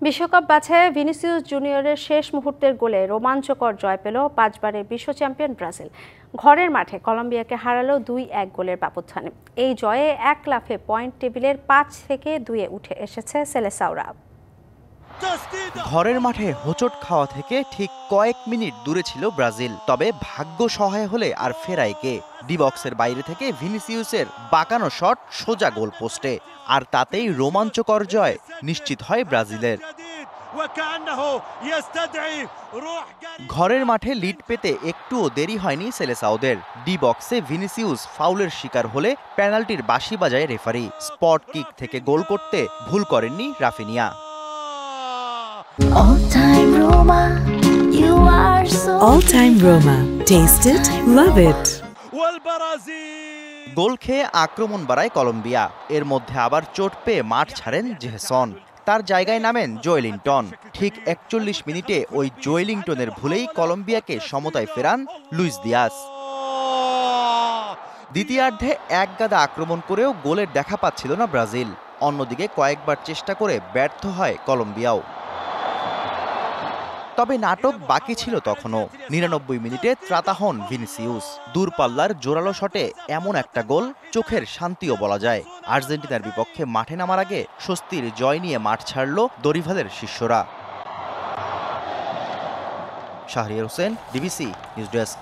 বিশ্বকাপ বাছাইয়ে ভিনিসিয়াস জুনিয়রের শেষ মুহূর্তের গোলে রোমাঞ্চকর জয় পেল 5 বারের বিশ্ব চ্যাম্পিয়ন ব্রাজিল। ঘরের মাঠে কলম্বিয়াকে হারালো 2-1 গোলের ব্যবধানে। এই জয়ে এক লাফে পয়েন্ট টেবিলের 5 থেকে 2-এ উঠে এসেছে সেলেসাওরা। ঘরের মাঠে হোঁচট খাওয়া থেকে ঠিক কয়েক মিনিট দূরে ছিল ব্রাজিল, তবে ভাগ্য সহায় হলে আর ফেরায় কে। ডি বক্সের বাইরে থেকে ভিনিসিয়াসের বাঁকানো শট সোজা গোল পোস্টে, আর তাতেই রোমাঞ্চকর জয় নিশ্চিত হয় ব্রাজিলের। ঘরের মাঠে লিড পেতে একটুও দেরি হয়নি সেলেসাওদের। ডি বক্সে ভিনিসিয়াস ফাউলের শিকার হলে পেনাল্টির বাঁশি বাজায় রেফারি। স্পট কিক থেকে গোল করতে ভুল করেননি Raphinha. All time Roma. Taste it, love it. গোল খেয়ে আক্রমণ বাড়ায় কলম্বিয়া। এর মধ্যে আবার চোট পেয়ে মাঠ ছাড়েন জেহসন। তার জায়গায় নামেন জোয়েলিংটন। ঠিক 41 মিনিটে ওই জোয়েলিংটনের ভুলেই কলম্বিয়াকে সমতায় ফেরান লুইস দিয়াস। দ্বিতীয়ার্ধে একগাদা আক্রমণ করেও গোলের দেখা পাচ্ছিল না ব্রাজিল। অন্যদিকে কয়েকবার চেষ্টা করে ব্যর্থ হয় কলম্বিয়াও। তবে নাটক বাকি ছিল তখনও। 99 মিনিটে ত্রাতা হন ভিনিসিয়াস। দূরপাল্লার জোরালো শটে এমন একটা গোল, চোখের শান্তিও বলা যায়। আর্জেন্টিনার বিপক্ষে মাঠে নামার আগে স্বস্তির জয় নিয়ে মাঠ ছাড়ল দরিভালের শিষ্যরা। Shahriar Hossain, DBC news desk.